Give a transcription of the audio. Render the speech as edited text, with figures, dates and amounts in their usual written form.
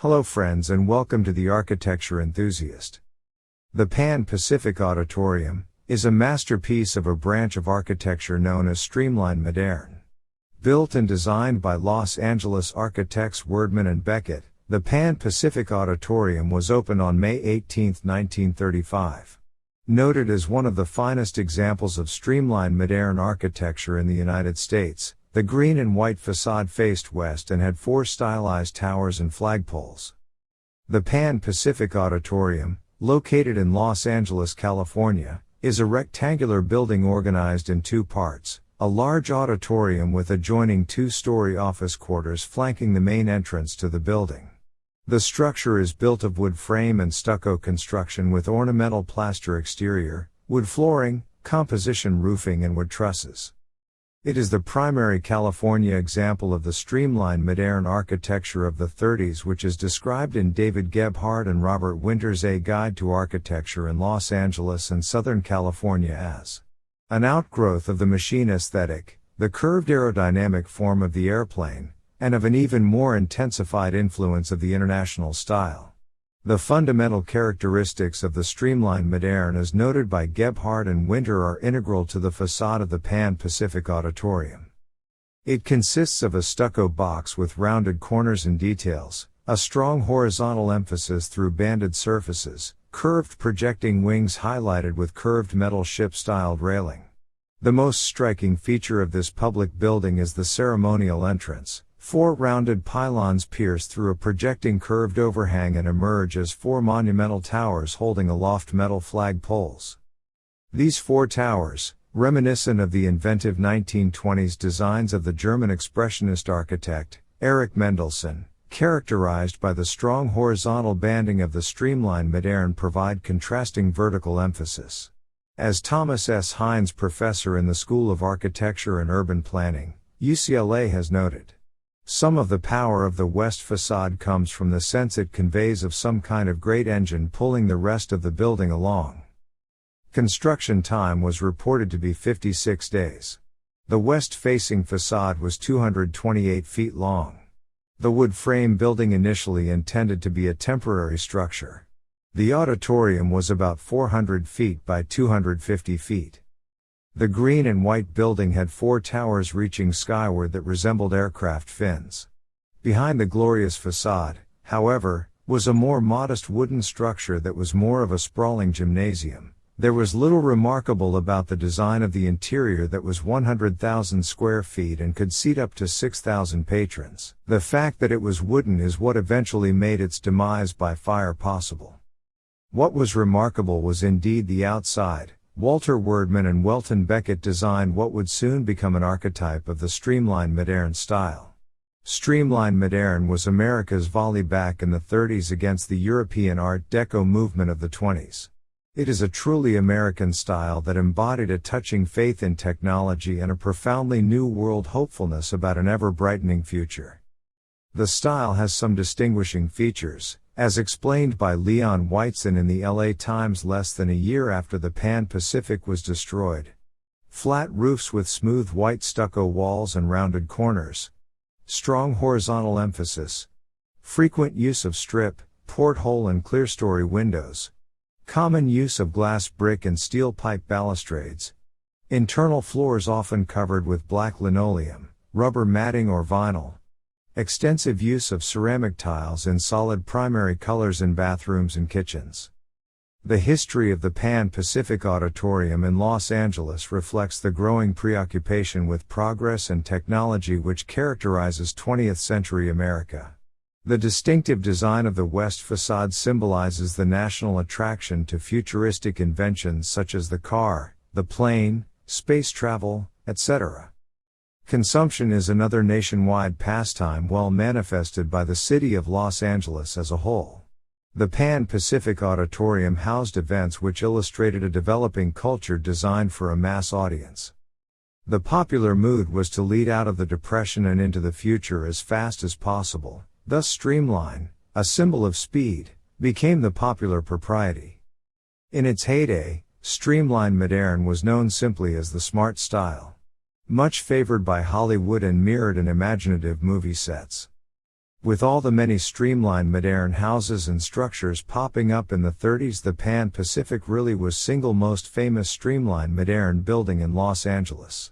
Hello friends and welcome to the Architecture Enthusiast. The Pan Pacific Auditorium is a masterpiece of a branch of architecture known as Streamline Moderne. Built and designed by Los Angeles architects Wurdeman and Becket, the Pan Pacific Auditorium was opened on May 18, 1935. Noted as one of the finest examples of Streamline Moderne architecture in the United States, the green and white facade faced west and had 4 stylized towers and flagpoles. The Pan Pacific Auditorium, located in Los Angeles, California, is a rectangular building organized in 2 parts, a large auditorium with adjoining 2-story office quarters flanking the main entrance to the building. The structure is built of wood frame and stucco construction with ornamental plaster exterior, wood flooring, composition roofing and wood trusses. It is the primary California example of the Streamline Moderne architecture of the 30s, which is described in David Gebhard and Robert Winter's A Guide to Architecture in Los Angeles and Southern California as an outgrowth of the machine aesthetic, the curved aerodynamic form of the airplane, and of an even more intensified influence of the international style. The fundamental characteristics of the Streamline Moderne as noted by Gebhard and Winter are integral to the facade of the Pan Pacific Auditorium. It consists of a stucco box with rounded corners and details, a strong horizontal emphasis through banded surfaces, curved projecting wings highlighted with curved metal ship-styled railing. The most striking feature of this public building is the ceremonial entrance. 4 rounded pylons pierce through a projecting curved overhang and emerge as 4 monumental towers holding aloft metal flag poles. These 4 towers, reminiscent of the inventive 1920s designs of the German expressionist architect, Erich Mendelsohn, characterized by the strong horizontal banding of the Streamline Moderne, provide contrasting vertical emphasis. As Thomas S. Hines, professor in the School of Architecture and Urban Planning, UCLA, has noted, some of the power of the west facade comes from the sense it conveys of some kind of great engine pulling the rest of the building along. Construction time was reported to be 56 days. The west-facing facade was 228 feet long. The wood frame building initially intended to be a temporary structure. The auditorium was about 400 feet by 250 feet. The green and white building had 4 towers reaching skyward that resembled aircraft fins. Behind the glorious facade, however, was a more modest wooden structure that was more of a sprawling gymnasium. There was little remarkable about the design of the interior that was 100,000 square feet and could seat up to 6,000 patrons. The fact that it was wooden is what eventually made its demise by fire possible. What was remarkable was indeed the outside. Walter Wurdeman and Welton Becket designed what would soon become an archetype of the Streamline Moderne style. Streamline Moderne was America's volley back in the 30s against the European Art Deco movement of the 20s. It is a truly American style that embodied a touching faith in technology and a profoundly new world hopefulness about an ever-brightening future. The style has some distinguishing features, as explained by Leon Whiteson in the LA Times less than a year after the Pan Pacific was destroyed. Flat roofs with smooth white stucco walls and rounded corners. Strong horizontal emphasis. Frequent use of strip, porthole and clerestory windows. Common use of glass brick and steel pipe balustrades. Internal floors often covered with black linoleum, rubber matting or vinyl. Extensive use of ceramic tiles in solid primary colors in bathrooms and kitchens. The history of the Pan Pacific Auditorium in Los Angeles reflects the growing preoccupation with progress and technology which characterizes 20th century America. The distinctive design of the west facade symbolizes the national attraction to futuristic inventions such as the car, the plane, space travel, etc. Consumption is another nationwide pastime well manifested by the city of Los Angeles as a whole. The Pan Pacific Auditorium housed events which illustrated a developing culture designed for a mass audience. The popular mood was to lead out of the Depression and into the future as fast as possible, thus Streamline, a symbol of speed, became the popular propriety. In its heyday, Streamline Moderne was known simply as the smart style. Much favored by Hollywood and mirrored in imaginative movie sets. With all the many streamlined modern houses and structures popping up in the 30s, the Pan Pacific really was single most famous streamlined modern building in Los Angeles.